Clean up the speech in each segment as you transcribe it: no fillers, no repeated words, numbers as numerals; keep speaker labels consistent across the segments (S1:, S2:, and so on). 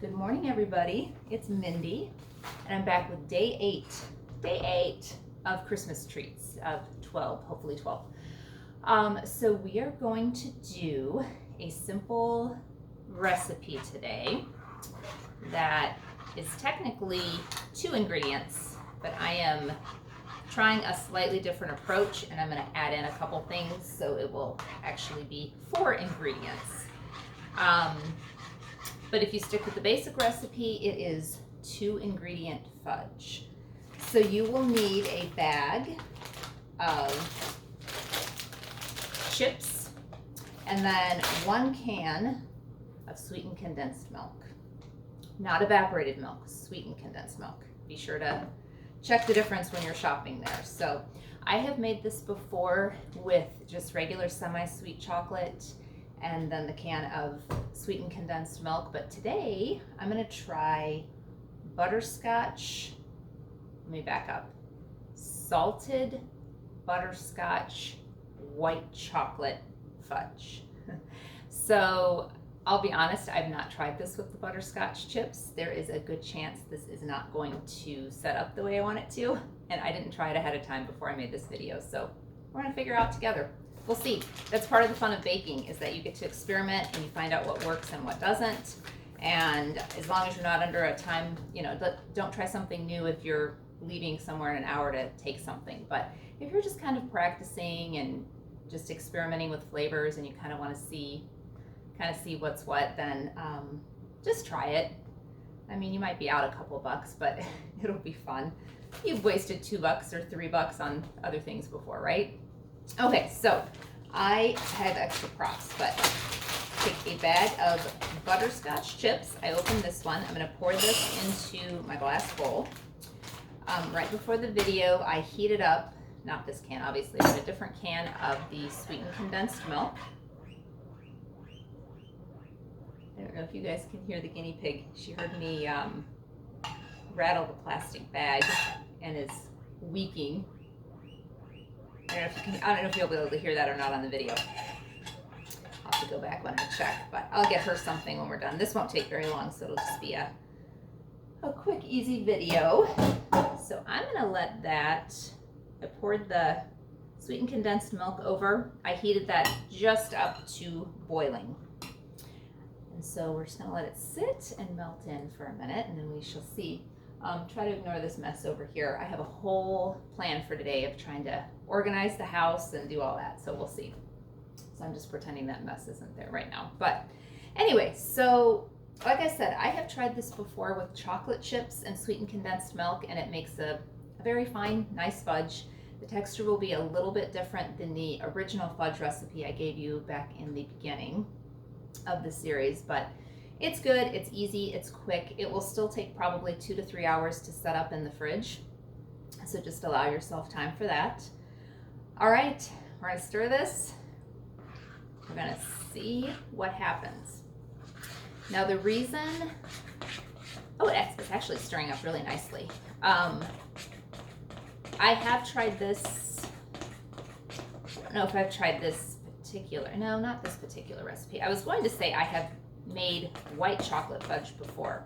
S1: Good morning, everybody. It's Mindy, and I'm back with day eight of Christmas treats of 12, hopefully 12. So we are going to do a simple recipe today that is technically 2 ingredients, but I am trying a slightly different approach, and I'm going to add in a couple things, so it will actually be 4 ingredients. But if you stick with the basic recipe, it is 2 ingredient fudge. So you will need a bag of chips and then 1 can of sweetened condensed milk. Not evaporated milk, sweetened condensed milk. Be sure to check the difference when you're shopping there. So I have made this before with just regular semi-sweet chocolate and then the can of sweetened condensed milk. But today I'm gonna try butterscotch, let me back up, salted butterscotch white chocolate fudge. So I'll be honest, I've not tried this with the butterscotch chips. There is a good chance this is not going to set up the way I want it to, and I didn't try it ahead of time before I made this video, so we're gonna figure it out together. We'll see. That's part of the fun of baking, is that you get to experiment and you find out what works and what doesn't. And as long as you're not under a time, don't try something new if you're leaving somewhere in an hour to take something. But if you're just kind of practicing and just experimenting with flavors and you kind of want to see what's what, then just try it. I mean, you might be out a couple bucks, but it'll be fun. You've wasted $2 or $3 on other things before, right? Okay, so I have extra props, but take a bag of butterscotch chips. I opened this one. I'm going to pour this into my glass bowl. Right before the video, I heated up, not this can obviously, but a different can of the sweetened condensed milk. I don't know if you guys can hear the guinea pig. She heard me rattle the plastic bag and is weeping. I don't know if you'll be able to hear that or not on the video. I'll have to go back when I check, but I'll get her something when we're done. This won't take very long, so it'll just be a quick, easy video. So I'm gonna let that, I poured the sweetened condensed milk over. I heated that just up to boiling. And so we're just gonna let it sit and melt in for a minute, and then we shall see. Try to ignore this mess over here. I have a whole plan for today of trying to organize the house and do all that, so we'll see. So I'm just pretending that mess isn't there right now. But anyway, so like I said, I have tried this before with chocolate chips and sweetened condensed milk, and it makes a very fine, nice fudge. The texture will be a little bit different than the original fudge recipe I gave you back in the beginning of the series, but it's good, it's easy, it's quick. It will still take probably 2 to 3 hours to set up in the fridge, so just allow yourself time for that. All right, we're gonna stir this. We're gonna see what happens. Now the reason, it's actually stirring up really nicely. I have tried this, I don't know if I've tried this particular, no, not this particular recipe. I was going to say I have made white chocolate fudge before,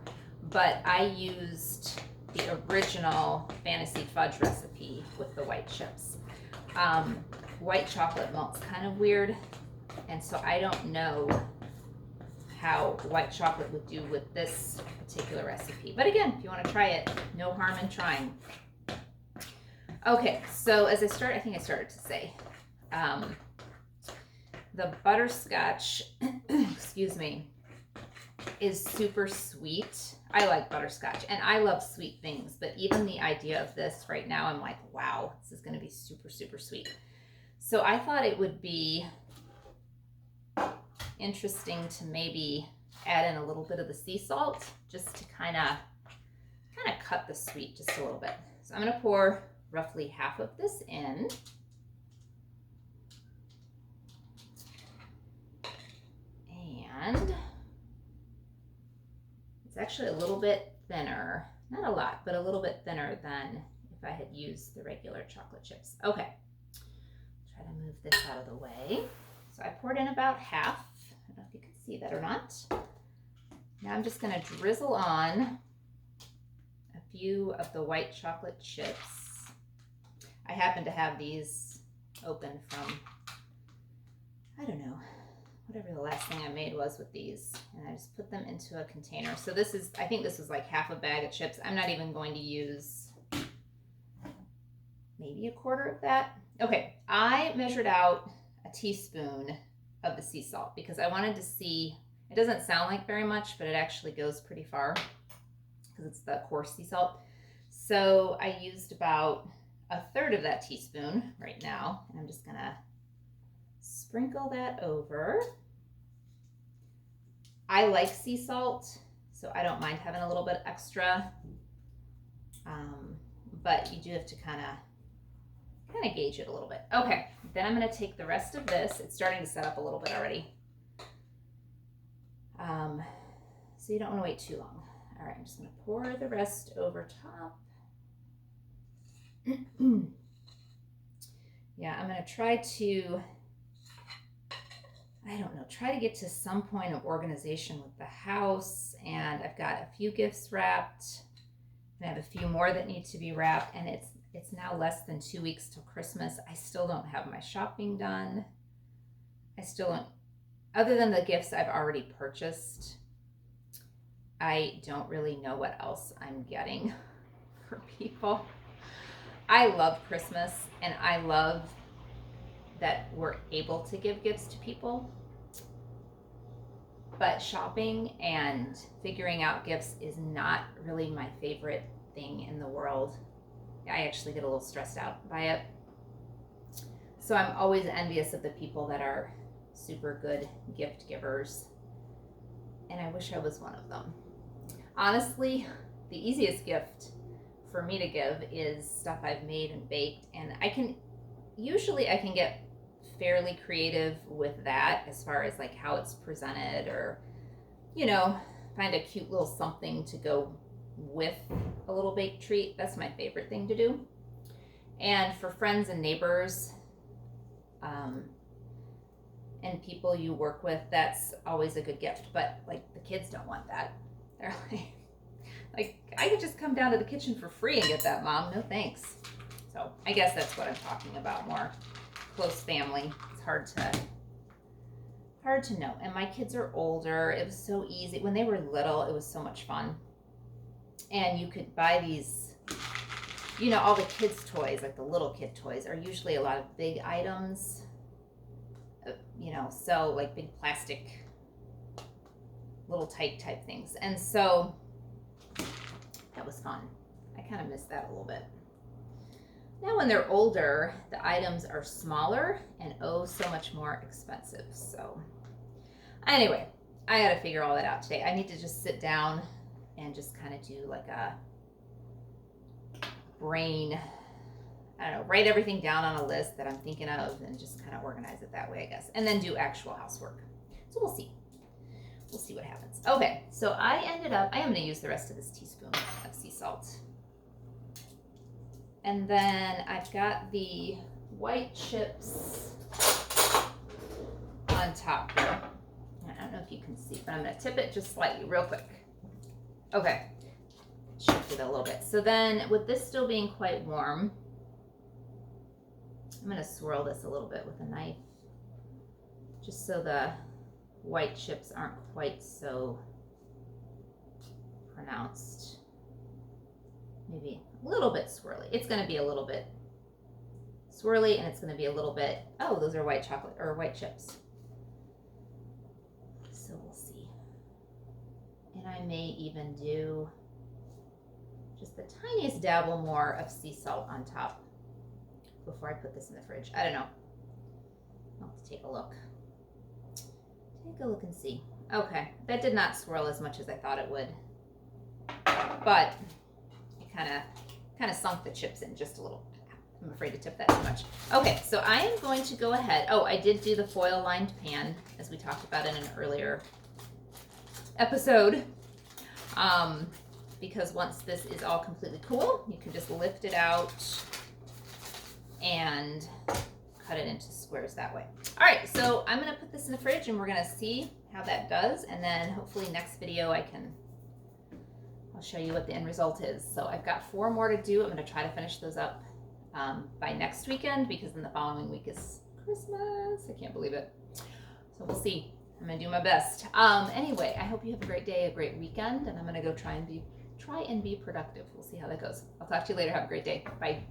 S1: but I used the original fantasy fudge recipe with the white chips. White chocolate melts kind of weird, and so I don't know how white chocolate would do with this particular recipe. But again, if you want to try it, no harm in trying. Okay, so as I think I started to say, the butterscotch, excuse me, is super sweet. I like butterscotch and I love sweet things, but even the idea of this right now, I'm like, wow, this is going to be super, super sweet. So I thought it would be interesting to maybe add in a little bit of the sea salt just to kind of cut the sweet just a little bit. So I'm going to pour roughly half of this in. And it's actually a little bit thinner, not a lot, but a little bit thinner than if I had used the regular chocolate chips. Okay, try to move this out of the way. So I poured in about half. I don't know if you can see that or not. Now I'm just gonna drizzle on a few of the white chocolate chips. I happen to have these open from, I don't know, whatever the last thing I made was with these. And I just put them into a container. So this is, I think this is like half a bag of chips. I'm not even going to use maybe a quarter of that. Okay, I measured out a teaspoon of the sea salt because I wanted to see, it doesn't sound like very much, but it actually goes pretty far because it's the coarse sea salt. So I used about a third of that teaspoon right now, and I'm just gonna sprinkle that over. I like sea salt, so I don't mind having a little bit extra, but you do have to kind of gauge it a little bit. Okay, then I'm gonna take the rest of this. It's starting to set up a little bit already. So you don't wanna wait too long. All right, I'm just gonna pour the rest over top. Yeah, I'm gonna try to, I don't know, try to get to some point of organization with the house. And I've got a few gifts wrapped, and I have a few more that need to be wrapped, and it's now less than 2 weeks till Christmas. I still don't have my shopping done. I still don't, other than the gifts I've already purchased, I don't really know what else I'm getting for people. I love Christmas, and I love that we're able to give gifts to people. But shopping and figuring out gifts is not really my favorite thing in the world. I actually get a little stressed out by it. So I'm always envious of the people that are super good gift givers. And I wish I was one of them. Honestly, the easiest gift for me to give is stuff I've made and baked. And I can get fairly creative with that as far as like how it's presented, or, you know, find a cute little something to go with a little baked treat. That's my favorite thing to do. And for friends and neighbors, and people you work with, that's always a good gift. But like the kids don't want that. They're like, I could just come down to the kitchen for free and get that, Mom. No thanks. So I guess that's what I'm talking about more. Close family. It's hard to know. And my kids are older. It was so easy. When they were little, it was so much fun. And you could buy these, you know, all the kids' toys, like the little kid toys, are usually a lot of big items, you know, so like big plastic little tight type things. And so that was fun. I kind of miss that a little bit. Now when they're older, the items are smaller and oh so much more expensive. So anyway, I got to figure all that out today. I need to just sit down and just kind of do like a brain, I don't know, write everything down on a list that I'm thinking of and just kind of organize it that way, I guess. And then do actual housework. So we'll see. We'll see what happens. Okay, so I am going to use the rest of this teaspoon of sea salt. And then I've got the white chips on top here. I don't know if you can see, but I'm going to tip it just slightly, real quick. Okay, shifted a little bit. So then with this still being quite warm, I'm going to swirl this a little bit with a knife, just so the white chips aren't quite so pronounced. Maybe a little bit swirly. It's going to be a little bit swirly, and it's going to be a little bit, oh, those are white chocolate or white chips. So we'll see. And I may even do just the tiniest dabble more of sea salt on top before I put this in the fridge. I don't know. I'll have to take a look. Take a look and see. Okay, that did not swirl as much as I thought it would, but it kind of sunk the chips in just a little. I'm afraid to tip that too much. Okay, so I am going to go ahead. Oh, I did do the foil lined pan as we talked about in an earlier episode, because once this is all completely cool, you can just lift it out and cut it into squares that way. All right, so I'm gonna put this in the fridge and we're gonna see how that does. And then hopefully next video I'll show you what the end result is. So I've got 4 more to do. I'm gonna try to finish those up by next weekend, because then the following week is Christmas. I can't believe it. So we'll see. I'm gonna do my best. Anyway, I hope you have a great day, a great weekend, and I'm gonna go try and be productive. We'll see how that goes. I'll talk to you later. Have a great day. Bye.